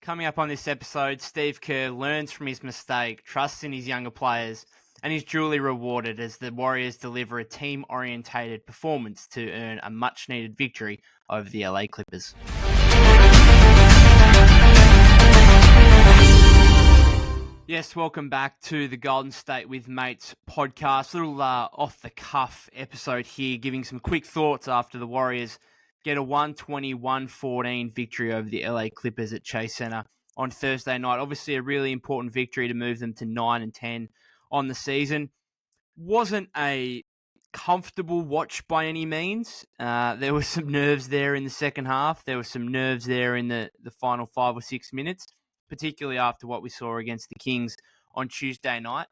Coming up on this episode, Steve Kerr learns from his mistake, trusts in his younger players, and is duly rewarded as the Warriors deliver a team-orientated performance to earn a much-needed victory over the LA Clippers. Yes, welcome back to the Golden State with Mates podcast. A little off-the-cuff episode here, giving some quick thoughts after the Warriors get a 120-114 victory over the LA Clippers at Chase Center on Thursday night. Obviously, a really important victory to move them to 9-10 on the season. Wasn't a comfortable watch by any means. There were some nerves there in the second half. There were some nerves there in the final 5 or 6 minutes, particularly after what we saw against the Kings on Tuesday night.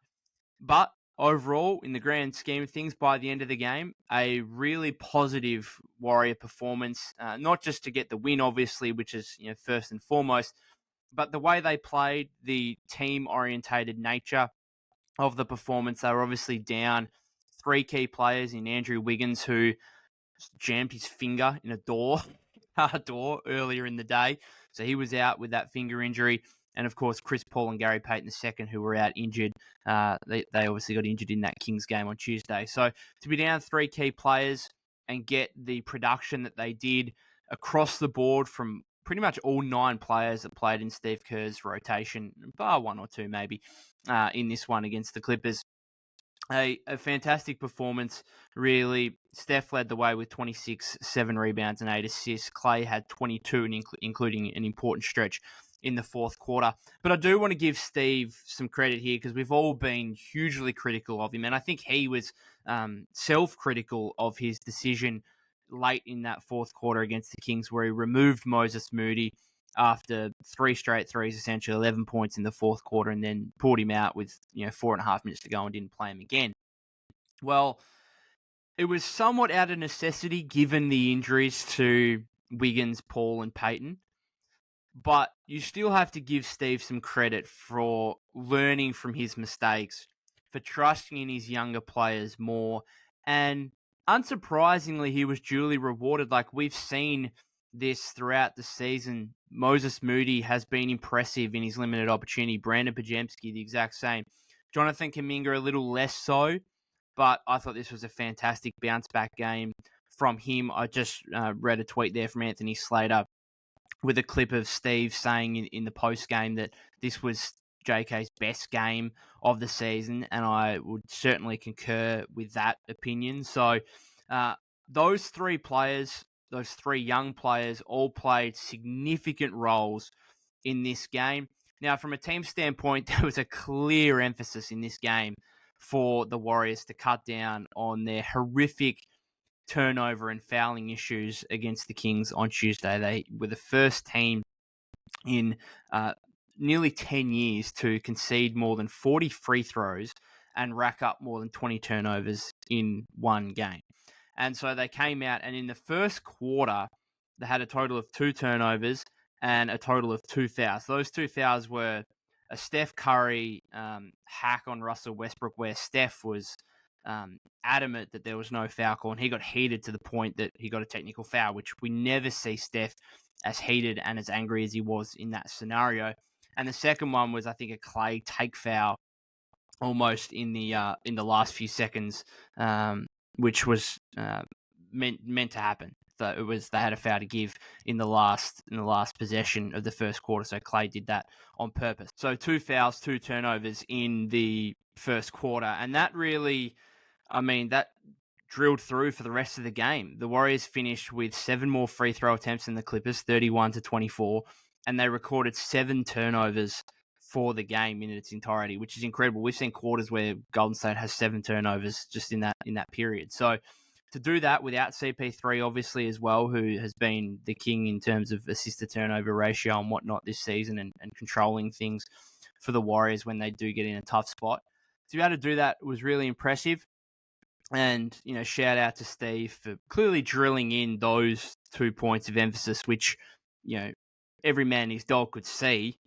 But overall, in the grand scheme of things, by the end of the game, a really positive Warrior performance, not just to get the win, obviously, which is first and foremost, but the way they played, the team-orientated nature of the performance. They were obviously down 3 key players in Andrew Wiggins, who jammed his finger in a door earlier in the day. So he was out with that finger injury. And, of course, Chris Paul and Gary Payton II, who were out injured. They obviously got injured in that Kings game on Tuesday. So to be down 3 key players and get the production that they did across the board from pretty much all 9 players that played in Steve Kerr's rotation, bar 1 or 2 maybe, in this one against the Clippers. A fantastic performance, really. Steph led the way with 26, 7 rebounds and 8 assists. Clay had 22, including an important stretch in the fourth quarter. But I do want to give Steve some credit here because we've all been hugely critical of him. And I think he was self-critical of his decision late in that fourth quarter against the Kings, where he removed Moses Moody after 3 straight threes, essentially 11 points in the fourth quarter, and then pulled him out with 4.5 minutes to go and didn't play him again. Well, it was somewhat out of necessity given the injuries to Wiggins, Paul, and Payton. But you still have to give Steve some credit for learning from his mistakes, for trusting in his younger players more. And unsurprisingly, he was duly rewarded. Like we've seen this throughout the season. Moses Moody has been impressive in his limited opportunity. Brandin Podziemski, the exact same. Jonathan Kuminga, a little less so. But I thought this was a fantastic bounce-back game from him. I just read a tweet there from Anthony Slater with a clip of Steve saying in the post-game that this was JK's best game of the season, and I would certainly concur with that opinion. So those 3 players, those 3 young players, all played significant roles in this game. Now, from a team standpoint, there was a clear emphasis in this game for the Warriors to cut down on their horrific turnover and fouling issues against the Kings on Tuesday. They were the first team in nearly 10 years to concede more than 40 free throws and rack up more than 20 turnovers in one game. And so they came out, and in the first quarter, they had a total of 2 turnovers and a total of 2 fouls. Those 2 fouls were a Steph Curry hack on Russell Westbrook, where Steph was adamant that there was no foul call, and he got heated to the point that he got a technical foul, which we never see Steph as heated and as angry as he was in that scenario. And the second one was, I think, a Clay take foul almost in the last few seconds, which was meant to happen. So it was, they had a foul to give in the last possession of the first quarter. So Clay did that on purpose. So 2 fouls, 2 turnovers in the first quarter, and that really, that drilled through for the rest of the game. The Warriors finished with 7 more free throw attempts than the Clippers, 31-24, and they recorded 7 turnovers for the game in its entirety, which is incredible. We've seen quarters where Golden State has 7 turnovers just in that period. So to do that without CP3, obviously, as well, who has been the king in terms of assist-to-turnover ratio and whatnot this season, and controlling things for the Warriors when they do get in a tough spot. To be able to do that was really impressive. And, shout out to Steve for clearly drilling in those 2 points of emphasis, which, every man and his dog could see.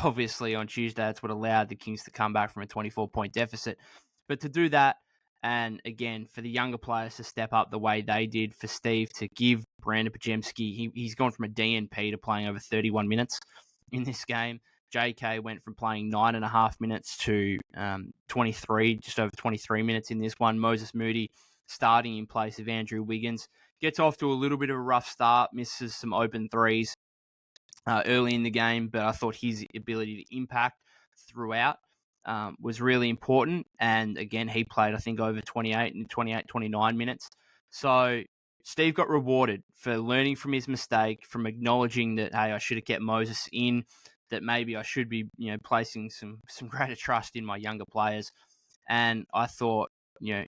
Obviously, on Tuesday, that's what allowed the Kings to come back from a 24-point deficit. But to do that, and again, for the younger players to step up the way they did, for Steve to give Brandin Podziemski, he's gone from a DNP to playing over 31 minutes in this game. JK went from playing 9.5 minutes to 23, just over 23 minutes in this one. Moses Moody starting in place of Andrew Wiggins. Gets off to a little bit of a rough start, misses some open threes early in the game, but I thought his ability to impact throughout was really important. And again, he played, I think, over 29 minutes. So Steve got rewarded for learning from his mistake, from acknowledging that, hey, I should have kept Moses in, that maybe I should be, placing some greater trust in my younger players. And I thought,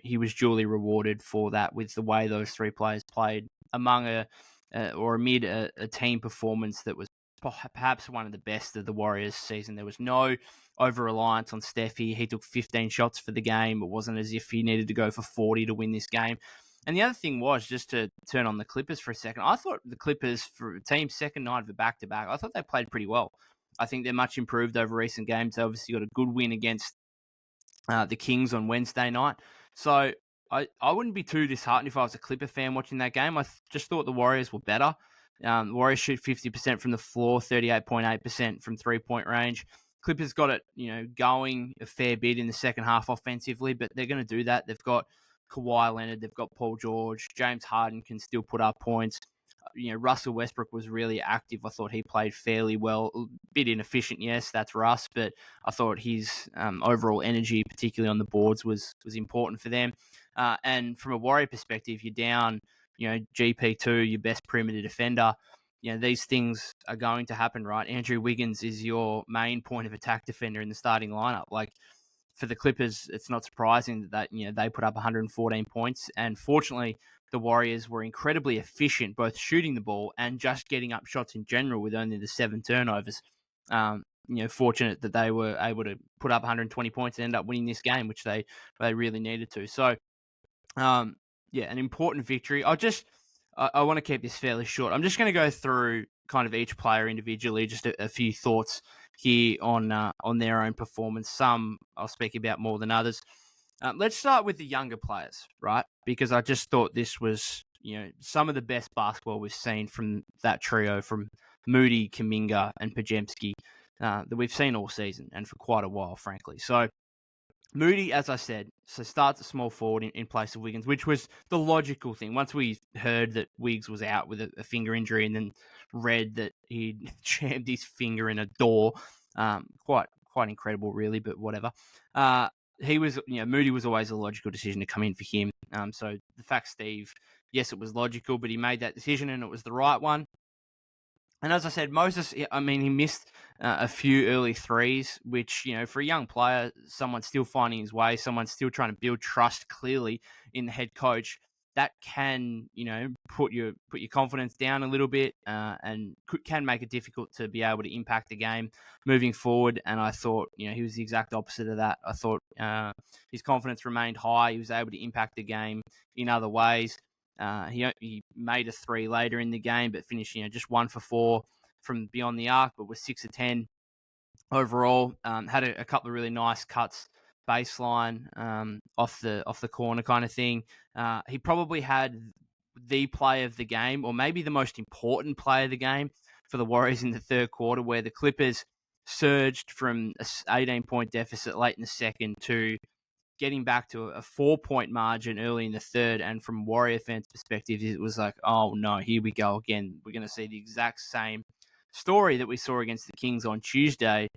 he was duly rewarded for that with the way those three players played amid a team performance that was perhaps one of the best of the Warriors season. There was no over-reliance on Steph. He took 15 shots for the game. It wasn't as if he needed to go for 40 to win this game. And the other thing was, just to turn on the Clippers for a second, I thought the Clippers, for a team's second night of a back-to-back, I thought they played pretty well. I think they're much improved over recent games. They obviously got a good win against the Kings on Wednesday night. So I wouldn't be too disheartened if I was a Clipper fan watching that game. I just thought the Warriors were better. The Warriors shoot 50% from the floor, 38.8% from three-point range. Clippers got it, going a fair bit in the second half offensively, but they're going to do that. They've got Kawhi Leonard, they've got Paul George, James Harden can still put up points. Russell Westbrook was really active. I thought he played fairly well. A bit inefficient, yes, that's Russ, but I thought his overall energy, particularly on the boards, was important for them. And from a Warrior perspective, you're down, GP2, your best perimeter defender. These things are going to happen, right? Andrew Wiggins is your main point of attack defender in the starting lineup. Like, for the Clippers, it's not surprising that they put up 114 points. And fortunately, the Warriors were incredibly efficient, both shooting the ball and just getting up shots in general with only the 7 turnovers. Fortunate that they were able to put up 120 points and end up winning this game, which they really needed to. So, an important victory. I want to keep this fairly short. I'm just going to go through kind of each player individually, just a few thoughts here on their own performance. Some I'll speak about more than others. Let's start with the younger players, right? Because I just thought this was, some of the best basketball we've seen from that trio, from Moody, Kuminga, and Podziemski, that we've seen all season and for quite a while, frankly. So Moody, as I said, starts at small forward in place of Wiggins, which was the logical thing. Once we heard that Wiggs was out with a finger injury and then read that he'd jammed his finger in a door, quite incredible, really, but whatever. He was, Moody was always a logical decision to come in for him. So the fact Steve, yes, it was logical, but he made that decision and it was the right one. And as I said, Moses, he missed a few early threes, which, for a young player, someone's still finding his way, someone's still trying to build trust clearly in the head coach. That can, put your confidence down a little bit and can make it difficult to be able to impact the game moving forward. And I thought, he was the exact opposite of that. I thought his confidence remained high. He was able to impact the game in other ways. He made a 3 later in the game, but finished, just 1 for 4 from beyond the arc, but was 6 of 10 overall. Had a couple of really nice cuts baseline off the corner kind of thing. He probably had the play of the game, or maybe the most important play of the game for the Warriors in the third quarter, where the Clippers surged from a 18-point deficit late in the second to getting back to a 4-point margin early in the third. And from Warrior fans' perspective, it was like, oh no, here we go again. We're going to see the exact same story that we saw against the Kings on Tuesday,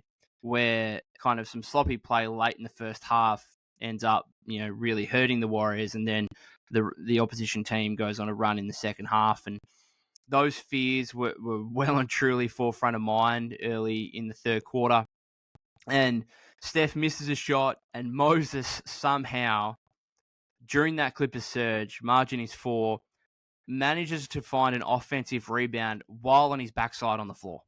where kind of some sloppy play late in the first half ends up, really hurting the Warriors. And then the opposition team goes on a run in the second half. And those fears were well and truly forefront of mind early in the third quarter. And Steph misses a shot, and Moses somehow, during that Clippers surge, margin is 4, manages to find an offensive rebound while on his backside on the floor.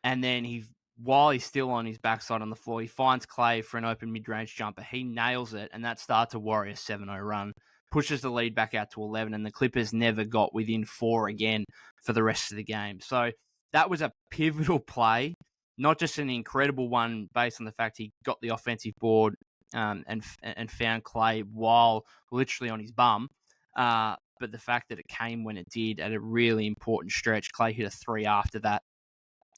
And then while he's still on his backside on the floor, he finds Clay for an open mid-range jumper. He nails it, and that starts a Warrior 7-0 run, pushes the lead back out to 11, and the Clippers never got within 4 again for the rest of the game. So that was a pivotal play. Not just an incredible one based on the fact he got the offensive board and found Clay while literally on his bum, but the fact that it came when it did at a really important stretch. Clay hit a 3 after that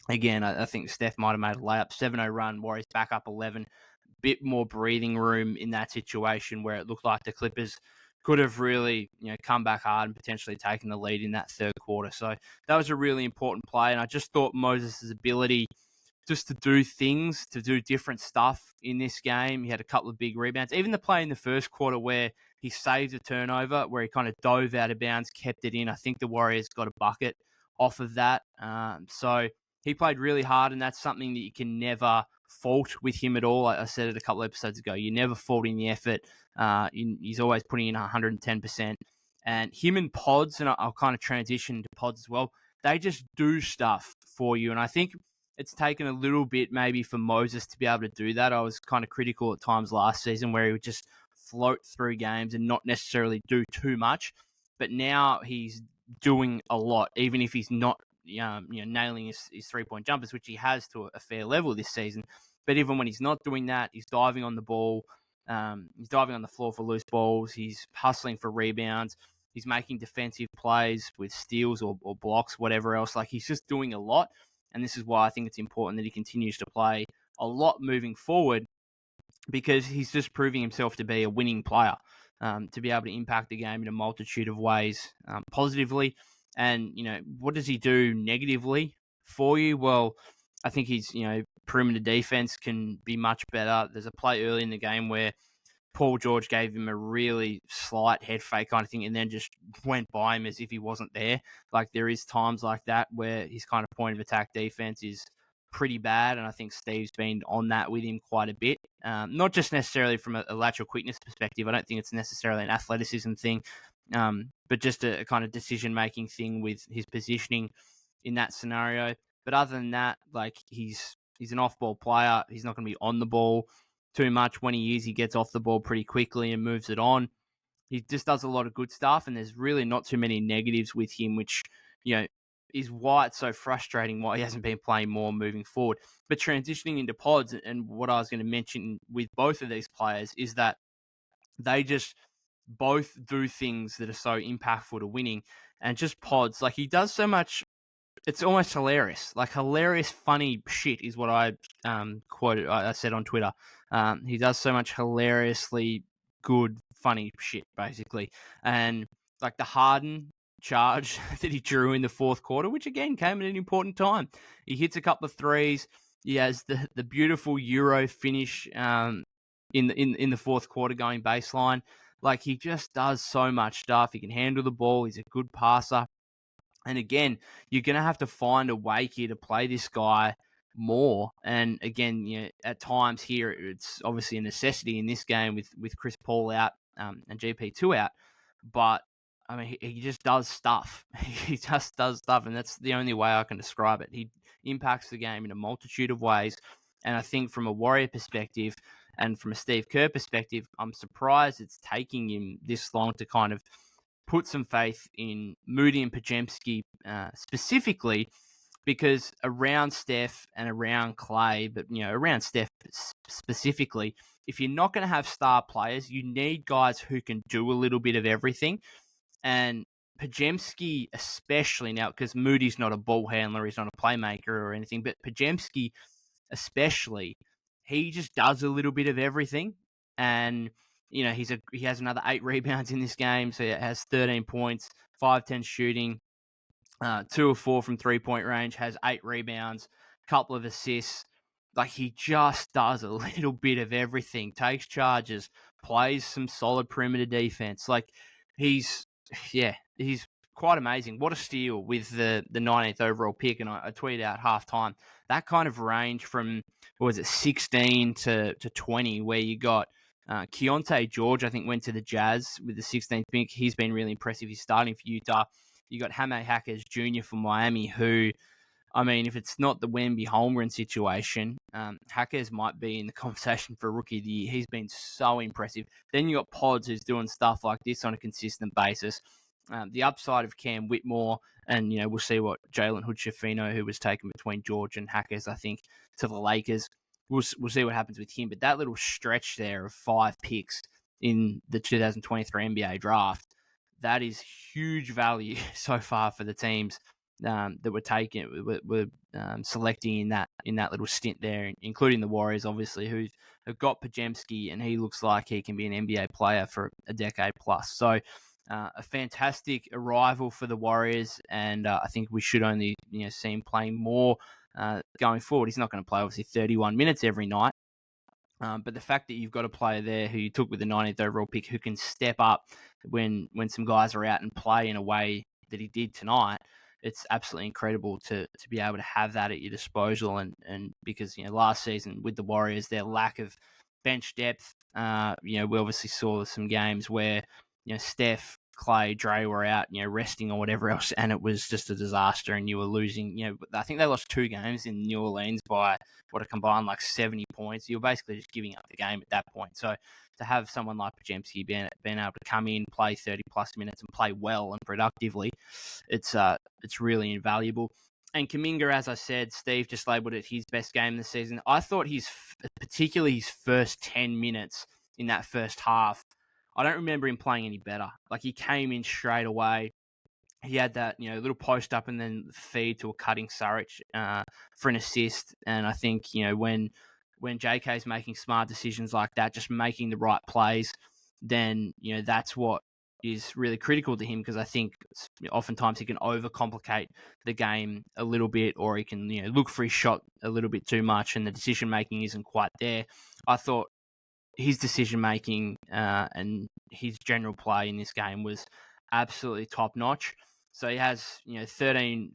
Again, I think Steph might have made a layup, 7-0 run, Warriors back up 11. Bit more breathing room in that situation where it looked like the Clippers could have really, come back hard and potentially taken the lead in that third quarter. So that was a really important play. And I just thought Moses' ability just to do things, to do different stuff in this game. He had a couple of big rebounds. Even the play in the first quarter where he saved a turnover, where he kind of dove out of bounds, kept it in. I think the Warriors got a bucket off of that. So he played really hard, and that's something that you can never fault with him at all. I said it a couple of episodes ago. You're never faulting the effort. He's always putting in 110%. And him and Pods, and I'll kind of transition to Pods as well, they just do stuff for you. And I think it's taken a little bit maybe for Moses to be able to do that. I was kind of critical at times last season where he would just float through games and not necessarily do too much. But now he's doing a lot, even if he's not nailing his three-point jumpers, which he has to a fair level this season. But even when he's not doing that, he's diving on the ball. He's diving on the floor for loose balls. He's hustling for rebounds. He's making defensive plays with steals or blocks, whatever else. Like, he's just doing a lot. And this is why I think it's important that he continues to play a lot moving forward, because he's just proving himself to be a winning player, to be able to impact the game in a multitude of ways, positively. And, what does he do negatively for you? Well, I think he's, perimeter defense can be much better. There's a play early in the game where Paul George gave him a really slight head fake kind of thing and then just went by him as if he wasn't there. Like, there is times like that where his kind of point of attack defense is pretty bad, and I think Steve's been on that with him quite a bit. Not just necessarily from a lateral quickness perspective. I don't think it's necessarily an athleticism thing, but just a kind of decision-making thing with his positioning in that scenario. But other than that, like, he's an off-ball player. He's not going to be on the ball too much. When he is, he gets off the ball pretty quickly and moves it on. He just does a lot of good stuff, and there's really not too many negatives with him, which, is why it's so frustrating why he hasn't been playing more moving forward. But transitioning into Pods, and what I was going to mention with both of these players is that they just both do things that are so impactful to winning. And just Pods, like, he does so much. It's almost hilarious. Like, hilarious, funny shit is what I quoted. I said on Twitter. He does so much hilariously good, funny shit, basically. And like the Harden charge that he drew in the fourth quarter, which again came at an important time. He hits a couple of threes. He has the beautiful Euro finish in the fourth quarter going baseline. Like, he just does so much stuff. He can handle the ball. He's a good passer. And again, you're going to have to find a way here to play this guy more. And again, at times here, it's obviously a necessity in this game with Chris Paul out and GP2 out. But, I mean, he just does stuff. He just does stuff, and that's the only way I can describe it. He impacts the game in a multitude of ways. And I think from a Warrior perspective and from a Steve Kerr perspective, I'm surprised it's taking him this long to kind of put some faith in Moody and Podziemski specifically, because around Steph and around Clay, but around Steph specifically, if you're not going to have star players, you need guys who can do a little bit of everything. And Podziemski especially now, because Moody's not a ball handler, he's not a playmaker or anything, but Podziemski especially, he just does a little bit of everything. And he has another 8 rebounds in this game, so it has 13 points, 5-10 shooting, 2 of 4 from 3-point range, has 8 rebounds, couple of assists. Like, he just does a little bit of everything, takes charges, plays some solid perimeter defense. Like, he's quite amazing. What a steal with the 19th overall pick. And I tweeted out halftime, that kind of range from, 16 to 20, where you got Keontae George, I think, went to the Jazz with the 16th pick. He's been really impressive. He's starting for Utah. You got Jaime Jaquez Jr. from Miami, who, I mean, if it's not the Wemby Holmgren situation, Jaquez might be in the conversation for Rookie of the Year. He's been so impressive. Then you got Pods, who's doing stuff like this on a consistent basis. The upside of Cam Whitmore, and we'll see what Jalen Hood-Schifino, who was taken between George and Jaquez, I think, to the Lakers. We'll see what happens with him. But that little stretch there of 5 picks in the 2023 NBA draft, that is huge value so far for the teams that were selecting in that little stint there, including the Warriors, obviously, who have got Podziemski, and he looks like he can be an NBA player for a decade plus. So a fantastic arrival for the Warriors, and I think we should only see him playing more going forward. He's not going to play obviously 31 minutes every night. But the fact that you've got a player there who you took with the 19th overall pick who can step up when some guys are out and play in a way that he did tonight, it's absolutely incredible to be able to have that at your disposal. And because last season with the Warriors, their lack of bench depth, we obviously saw some games where Steph, Clay, Dre were out, resting or whatever else, and it was just a disaster. And you were losing. I think they lost 2 games in New Orleans by what a combined like 70 points. You're basically just giving up the game at that point. So to have someone like Podziemski being able to come in, play 30 plus minutes and play well and productively, it's really invaluable. And Kuminga, as I said, Steve just labelled it his best game this season. I thought particularly his first 10 minutes in that first half, I don't remember him playing any better. Like, he came in straight away. He had that, little post up and then feed to a cutting Saric for an assist. And I think, when JK is making smart decisions like that, just making the right plays, then, that's what is really critical to him, because I think oftentimes he can overcomplicate the game a little bit, or he can, look for his shot a little bit too much and the decision making isn't quite there. I thought his decision making and his general play in this game was absolutely top notch. So he has 17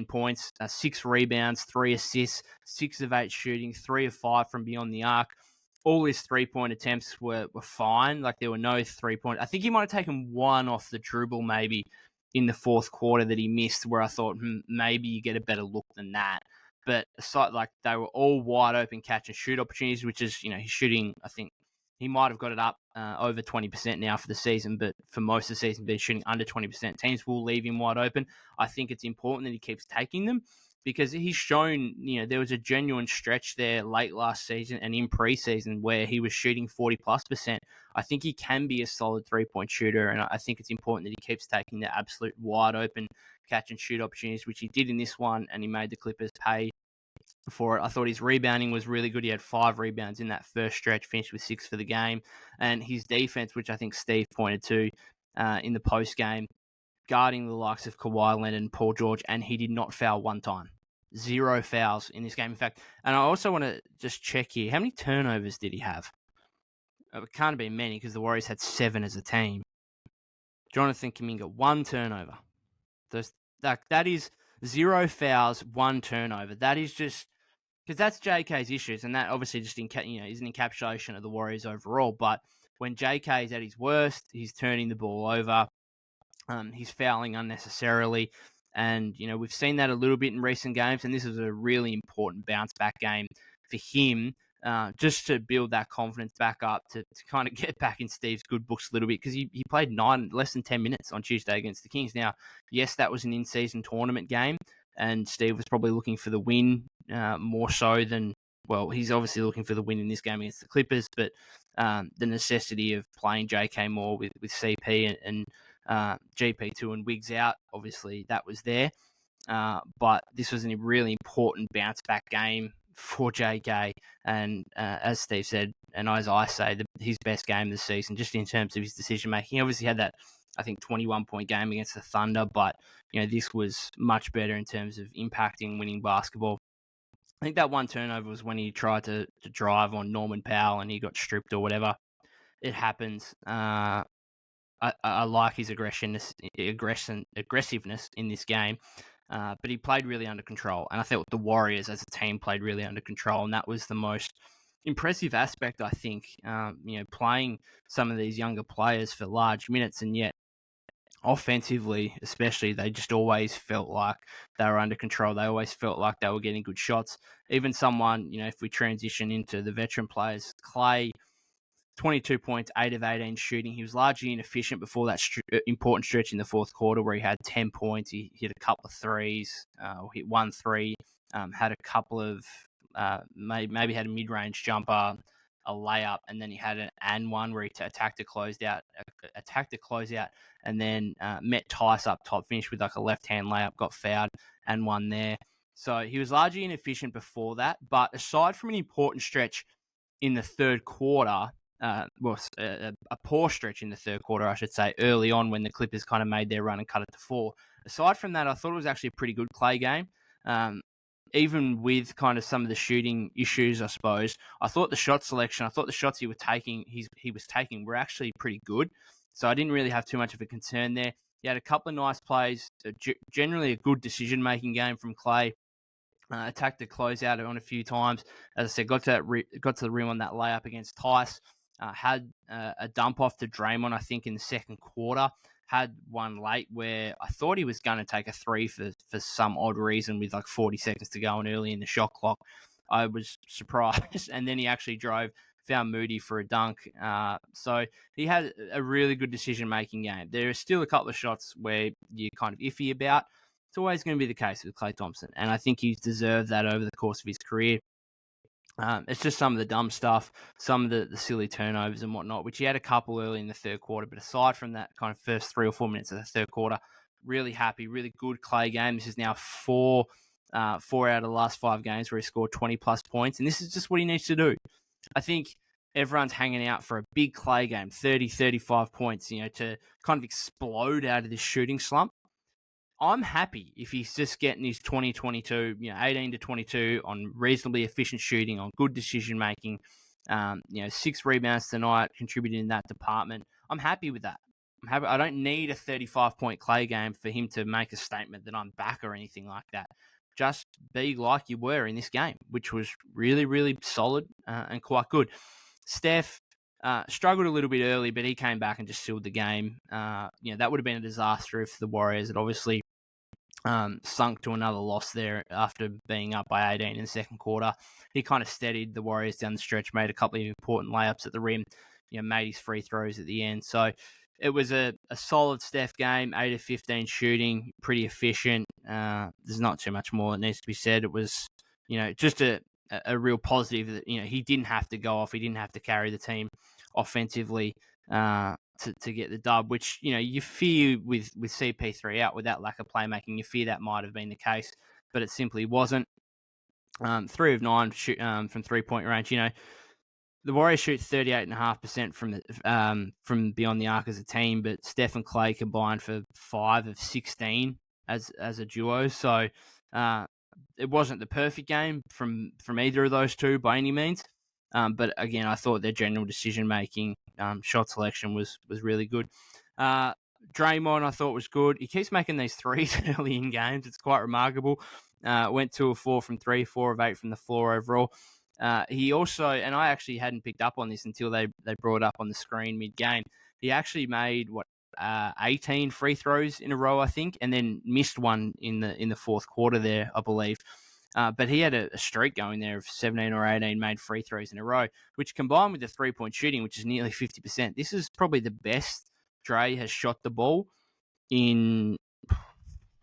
points, 6 rebounds, 3 assists, 6 of 8 shooting, 3 of 5 from beyond the arc. All his 3-point attempts were fine. Like, there were no 3-point. I think he might have taken one off the dribble maybe in the fourth quarter that he missed, where I thought maybe you get a better look than that. But aside, like, they were all wide open catch and shoot opportunities, which is, he's shooting, I think he might have got it up over 20% now for the season, but for most of the season, been shooting under 20%. Teams will leave him wide open. I think it's important that he keeps taking them, because he's shown, there was a genuine stretch there late last season and in preseason where he was shooting 40+%. I think he can be a solid 3-point shooter, and I think it's important that he keeps taking the absolute wide open catch and shoot opportunities, which he did in this one, and he made the Clippers pay for it. I thought his rebounding was really good. He had 5 rebounds in that first stretch, finished with 6 for the game. And his defense, which I think Steve pointed to in the post game, guarding the likes of Kawhi Leonard and Paul George, and he did not foul one time. 0 fouls in this game, in fact. And I also want to just check here, how many turnovers did he have? It can't have been many, because the Warriors had 7 as a team. Jonathan Kuminga, 1 turnover. That is 0 fouls, 1 turnover. That is just, because that's JK's issues, and that obviously just is an encapsulation of the Warriors overall. But when JK is at his worst, he's turning the ball over. He's fouling unnecessarily. And, we've seen that a little bit in recent games, and this is a really important bounce-back game for him, just to build that confidence back up, to kind of get back in Steve's good books a little bit, because he played less than 10 minutes on Tuesday against the Kings. Now, yes, that was an in-season tournament game, and Steve was probably looking for the win more so than, well, he's obviously looking for the win in this game against the Clippers, but the necessity of playing JK more with CP and GP2 and Wiggs out, obviously that was there. But this was a really important bounce-back game for JK, and as Steve said, and as I say, his best game this season, just in terms of his decision-making. He obviously had that, I think, 21-point game against the Thunder, but this was much better in terms of impacting winning basketball. I think that 1 turnover was when he tried to drive on Norman Powell and he got stripped or whatever. It happens. I like his aggressiveness in this game, but he played really under control. And I thought the Warriors as a team played really under control, and that was the most impressive aspect, I think, playing some of these younger players for large minutes, and yet offensively especially, they just always felt like they were under control. They always felt like they were getting good shots. Even someone, if we transition into the veteran players, Clay, 22 points, 8 of 18 shooting. He was largely inefficient before that important stretch in the fourth quarter where he had 10 points. He hit a couple of threes, hit 1 3, had a couple of, maybe had a mid-range jumper, a layup, and then he had an and one where he attacked a closeout, and then met Tice up top, finished with like a left-hand layup, got fouled, and won there. So he was largely inefficient before that, but aside from an important stretch in the third quarter, a poor stretch in the third quarter, I should say, early on when the Clippers kind of made their run and cut it to 4. Aside from that, I thought it was actually a pretty good Clay game. Even with kind of some of the shooting issues, I suppose, I thought the shot selection, I thought the shots he was taking were actually pretty good. So I didn't really have too much of a concern there. He had a couple of nice plays, generally a good decision-making game from Clay. Attacked the closeout on a few times. As I said, got to the rim on that layup against Tice. Had a dump off to Draymond, I think, in the second quarter. Had one late where I thought he was going to take a 3 for some odd reason with like 40 seconds to go and early in the shot clock. I was surprised. And then he actually found Moody for a dunk. So he had a really good decision-making game. There are still a couple of shots where you're kind of iffy about. It's always going to be the case with Klay Thompson, and I think he's deserved that over the course of his career. It's just some of the dumb stuff, some of the silly turnovers and whatnot, which he had a couple early in the third quarter. But aside from that kind of first 3 or 4 minutes of the third quarter, really happy, really good Klay game. This is now 4 out of the last 5 games where he scored 20-plus points, and this is just what he needs to do. I think everyone's hanging out for a big Klay game, 30, 35 points, to kind of explode out of this shooting slump. I'm happy if he's just getting his 20-22, 18 to 22 on reasonably efficient shooting, on good decision making, 6 rebounds tonight, contributing in that department. I'm happy with that. I don't need a 35-point Klay game for him to make a statement that I'm back or anything like that. Just be like you were in this game, which was really, really solid and quite good. Steph struggled a little bit early, but he came back and just sealed the game. That would have been a disaster if the Warriors had obviously sunk to another loss there after being up by 18 in the second quarter. He kind of steadied the Warriors down the stretch, made a couple of important layups at the rim, made his free throws at the end. So it was a solid Steph game, 8 of 15 shooting, pretty efficient. There's not too much more that needs to be said. It was, just a real positive that, he didn't have to go off. He didn't have to carry the team offensively to get the dub, which, you fear with CP3 out with that lack of playmaking. You fear that might have been the case, but it simply wasn't. 3 of 9 from 3-point range. The Warriors shoot 38.5% from beyond the arc as a team, but Steph and Klay combined for 5 of 16 as a duo. So it wasn't the perfect game from either of those two by any means. But again, I thought their general decision making, shot selection was really good. Draymond, I thought was good. He keeps making these threes early in games. It's quite remarkable. Went 2 of 4 from 3, 4 of 8 from the floor overall. He also, and I actually hadn't picked up on this until they brought it up on the screen mid-game, he actually made, 18 free throws in a row, I think, and then missed one in the fourth quarter there, I believe. But he had a streak going there of 17 or 18 made free throws in a row, which combined with the 3-point shooting, which is nearly 50%, this is probably the best Dre has shot the ball in,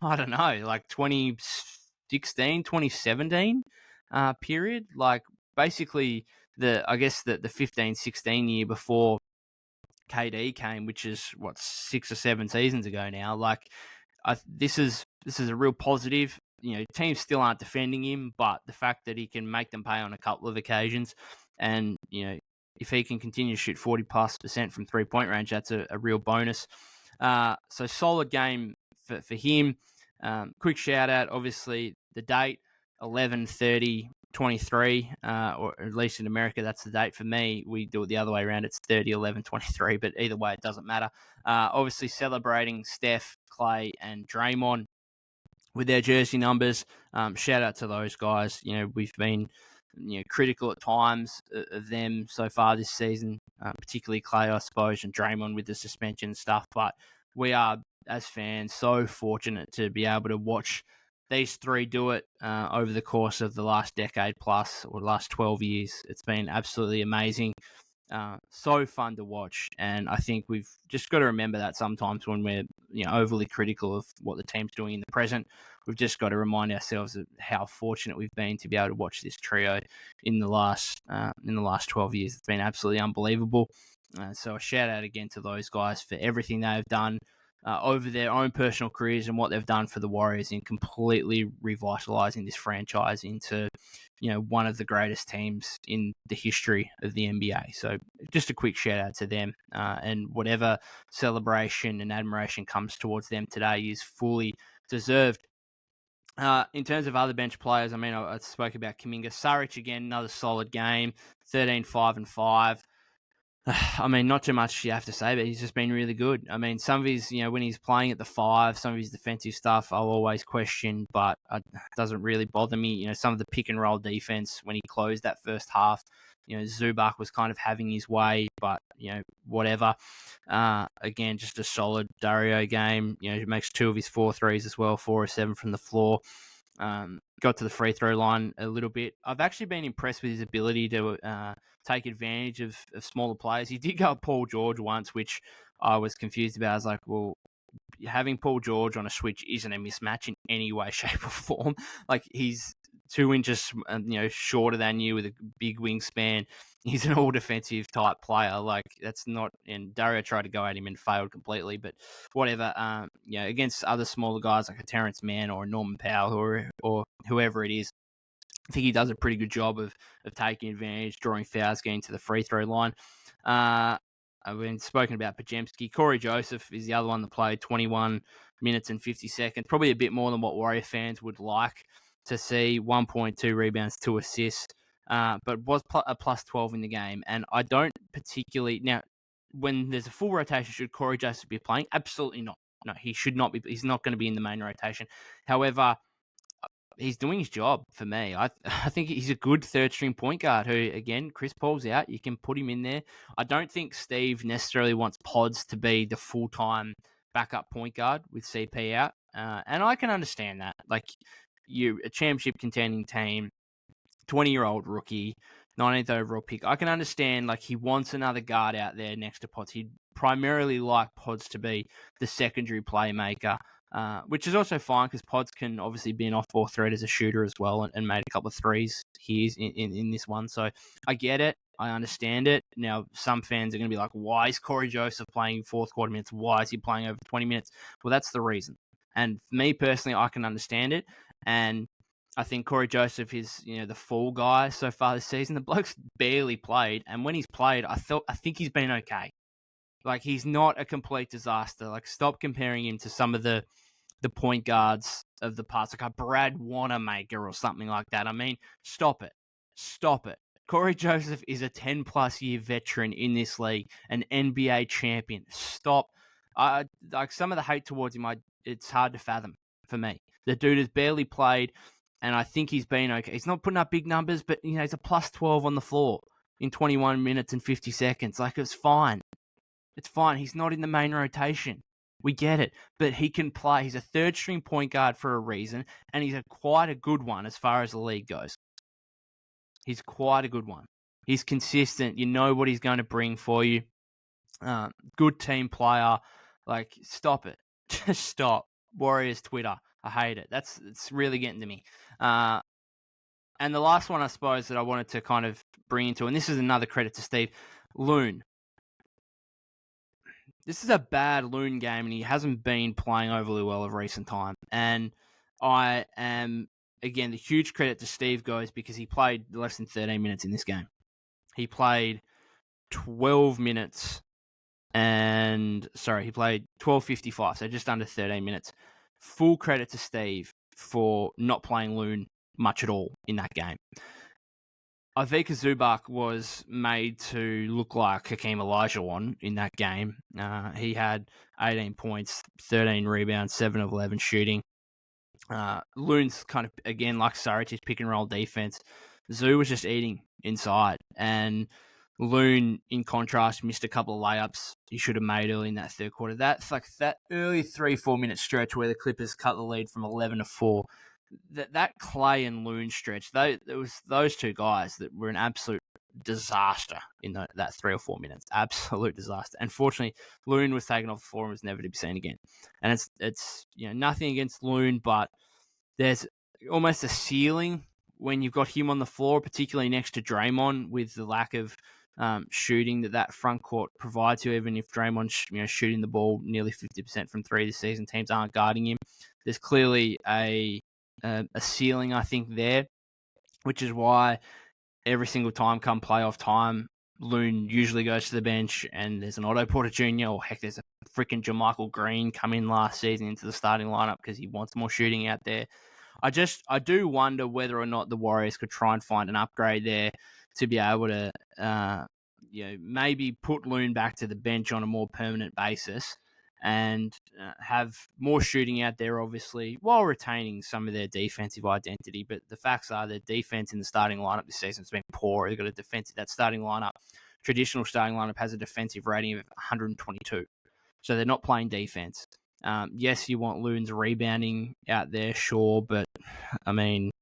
I don't know, like 2016, 2017 period. Like basically the 15-16 year before KD came, which is 6 or 7 seasons ago now. Like this is a real positive. Teams still aren't defending him, but the fact that he can make them pay on a couple of occasions, and if he can continue to shoot 40+% from 3-point range, that's a real bonus. So solid game for him. Quick shout out, obviously the date 11/30/23, or at least in America that's the date for me. We do it the other way around. It's 30/11/23, but either way it doesn't matter. Obviously celebrating Steph, Klay, and Draymond with their jersey numbers. Shout out to those guys. We've been critical at times of them so far this season, particularly Klay, I suppose, and Draymond with the suspension stuff. But we are, as fans, so fortunate to be able to watch these three do it over the course of the last decade plus, or last 12 years. It's been absolutely amazing. So fun to watch, and I think we've just got to remember that sometimes when we're overly critical of what the team's doing in the present, we've just got to remind ourselves of how fortunate we've been to be able to watch this trio in the last 12 years. It's been absolutely unbelievable. So a shout out again to those guys for everything they've done over their own personal careers and what they've done for the Warriors in completely revitalizing this franchise into one of the greatest teams in the history of the NBA. So just a quick shout out to them, and whatever celebration and admiration comes towards them today is fully deserved. In terms of other bench players, I mean, I spoke about Kuminga. Saric again, another solid game, 13, 5 and 5. I mean, not too much you have to say, but he's just been really good. I mean, some of his, when he's playing at the 5, some of his defensive stuff I'll always question, but it doesn't really bother me. Some of the pick and roll defense when he closed that first half, Zubac was kind of having his way, but, whatever. Again, just a solid Dario game. He makes 2 of his 4 threes as well, 4 or 7 from the floor. Got to the free throw line a little bit. I've actually been impressed with his ability to take advantage of smaller players. He did go Paul George once, which I was confused about. I was like, well, having Paul George on a switch isn't a mismatch in any way, shape, or form. Like, he's 2 inches, shorter than you with a big wingspan. He's an all-defensive type player. Like, that's not... And Dario tried to go at him and failed completely, but whatever. Against other smaller guys like a Terrence Mann or a Norman Powell or whoever it is, I think he does a pretty good job of taking advantage, drawing fouls, getting to the free throw line. I've been spoken about Podziemski. Corey Joseph is the other one that played 21 minutes and 50 seconds, probably a bit more than what Warrior fans would like to see. 1.2 rebounds, 2 assists, but was a plus 12 in the game. And I don't particularly... Now, when there's a full rotation, should Corey Joseph be playing? Absolutely not. No, he should not be. He's not going to be in the main rotation. However, he's doing his job for me. I think he's a good third-string point guard who, again, Chris Paul's out. You can put him in there. I don't think Steve necessarily wants Pods to be the full-time backup point guard with CP out. And I can understand that. Like, a championship contending team, 20-year-old rookie, 19th overall pick. I can understand, like, he wants another guard out there next to Pods. He'd primarily like Pods to be the secondary playmaker, which is also fine because Pods can obviously be an off-ball threat as a shooter as well, and made a couple of threes here in this one. So I get it. I understand it. Now, some fans are going to be like, why is Corey Joseph playing fourth quarter minutes? Why is he playing over 20 minutes? Well, that's the reason. And for me personally, I can understand it. And I think Corey Joseph is, the fall guy so far this season. The bloke's barely played, and when he's played, I think he's been okay. Like, he's not a complete disaster. Like, stop comparing him to some of the point guards of the past, like a Brad Wanamaker or something like that. I mean, stop it. Stop it. Corey Joseph is a 10-plus year veteran in this league, an NBA champion. Stop. Like, some of the hate towards him, it's hard to fathom for me. The dude has barely played, and I think he's been okay. He's not putting up big numbers, but, he's a plus 12 on the floor in 21 minutes and 50 seconds. Like, it's fine. It's fine. He's not in the main rotation. We get it. But he can play. He's a third-string point guard for a reason, and he's quite a good one as far as the league goes. He's quite a good one. He's consistent. You know what he's going to bring for you. Good team player. Like, stop it. Just stop. Warriors Twitter. I hate it. It's really getting to me. And the last one, I suppose, that I wanted to kind of bring into, and this is another credit to Steve, Loon. This is a bad Loon game, and he hasn't been playing overly well of recent time. And I am, again, the huge credit to Steve goes because he played less than 13 minutes in this game. He played 12 minutes he played 12:55, so just under 13 minutes. Full credit to Steve for not playing Loon much at all in that game. Ivica Zubac was made to look like Hakeem Olajuwon in that game. He had 18 points, 13 rebounds, 7 of 11 shooting. Loon's kind of, again, like Saric's pick and roll defense. Zoo was just eating inside. And Loon, in contrast, missed a couple of layups he should have made early in that third quarter. That's like that early 3-4 minute stretch where the Clippers cut the lead from 11 to 4. That Clay and Loon stretch, there was those two guys that were an absolute disaster in that 3 or 4 minutes. Absolute disaster. Unfortunately, Loon was taken off the floor and was never to be seen again. And it's nothing against Loon, but there's almost a ceiling when you've got him on the floor, particularly next to Draymond, with the lack of shooting that front court provides you. Even if Draymond's shooting the ball nearly 50% from three this season, teams aren't guarding him. There's clearly a ceiling, I think, there, which is why every single time come playoff time, Loon usually goes to the bench and there's an Otto Porter Jr. or heck, there's a freaking JaMychal Green come in last season into the starting lineup because he wants more shooting out there. I do wonder whether or not the Warriors could try and find an upgrade there to be able to, maybe put Loon back to the bench on a more permanent basis and have more shooting out there, obviously, while retaining some of their defensive identity. But the facts are their defense in the starting lineup this season has been poor. They've got that starting lineup, traditional starting lineup, has a defensive rating of 122. So they're not playing defense. Yes, you want Loon's rebounding out there, sure, but I mean,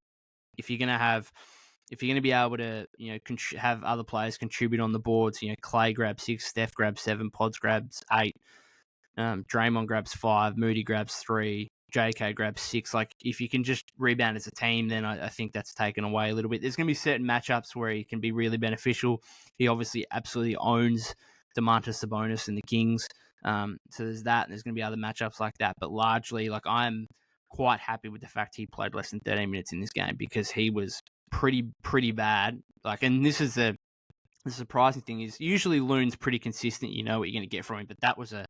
if you're going to be able to, have other players contribute on the boards, Clay grabs 6, Steph grabs 7, Pods grabs 8, Draymond grabs 5, Moody grabs 3, JK grabs 6. Like, if you can just rebound as a team, then I think that's taken away a little bit. There's going to be certain matchups where he can be really beneficial. He obviously absolutely owns Domantas Sabonis and the Kings. So there's that, and there's going to be other matchups like that. But largely, I'm quite happy with the fact he played less than 13 minutes in this game because he was pretty bad. And this is the surprising thing is usually Loon's pretty consistent. You know what you're going to get from him, but that was a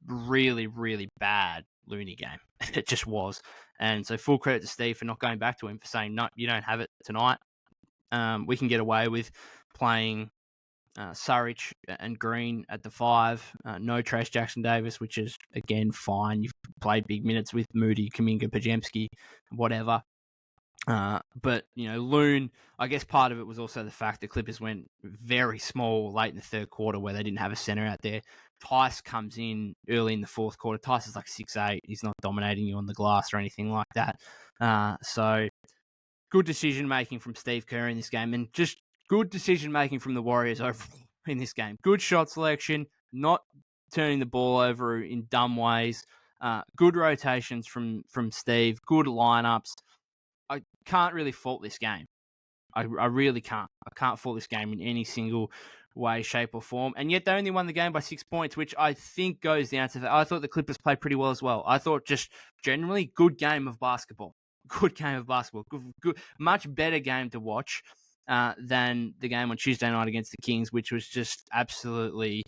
really, really bad Looney game. It just was. And so full credit to Steve for not going back to him, for saying, no, you don't have it tonight. We can get away with playing Saric and Green at the 5. No Trace Jackson-Davis, which is, again, fine. You've played big minutes with Moody, Kuminga, Podziemski, whatever. But, Loon, I guess part of it was also the fact the Clippers went very small late in the third quarter where they didn't have a center out there. Tice comes in early in the fourth quarter. Tice is 6'8". He's not dominating you on the glass or anything like that. So good decision-making from Steve Kerr in this game, and just good decision-making from the Warriors overall in this game. Good shot selection, not turning the ball over in dumb ways. Good rotations from Steve. Good lineups. I can't really fault this game. I really can't. I can't fault this game in any single way, shape, or form. And yet they only won the game by 6 points, which I think goes down to that. I thought the Clippers played pretty well as well. I thought just generally good game of basketball. Good game of basketball. Good, much better game to watch than the game on Tuesday night against the Kings, which was just absolutely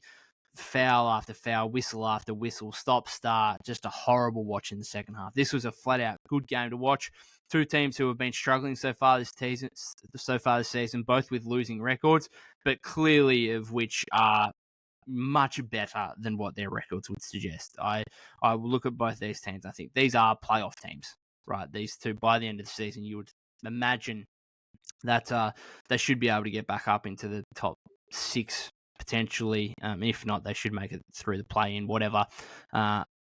foul after foul, whistle after whistle, stop, start, just a horrible watch in the second half. This was a flat-out good game to watch. Two teams who have been struggling so far this season, both with losing records, but clearly of which are much better than what their records would suggest. I will look at both these teams. I think these are playoff teams, right? These two, by the end of the season, you would imagine that they should be able to get back up into the top 6 potentially. If not, they should make it through the play-in, whatever.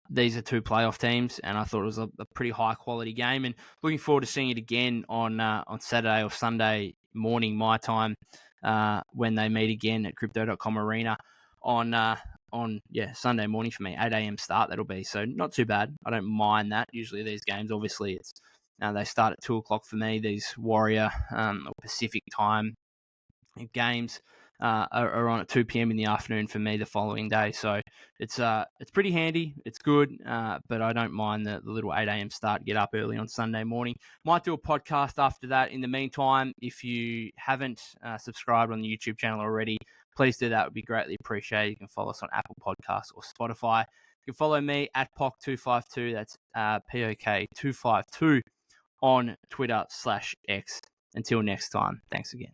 These are two playoff teams, and I thought it was a pretty high-quality game, and looking forward to seeing it again on Saturday or Sunday morning, my time, when they meet again at Crypto.com Arena on Sunday morning for me, 8 a.m. start that'll be, so not too bad. I don't mind that. Usually these games, obviously, it's they start at 2 o'clock for me, these Warrior or Pacific time games. Are on at 2 p.m. in the afternoon for me the following day. So it's pretty handy. It's good, but I don't mind the little 8 a.m. start, get up early on Sunday morning. Might do a podcast after that. In the meantime, if you haven't subscribed on the YouTube channel already, please do that. It would be greatly appreciated. You can follow us on Apple Podcasts or Spotify. You can follow me at POC252. That's POK252 on Twitter /X. Until next time, thanks again.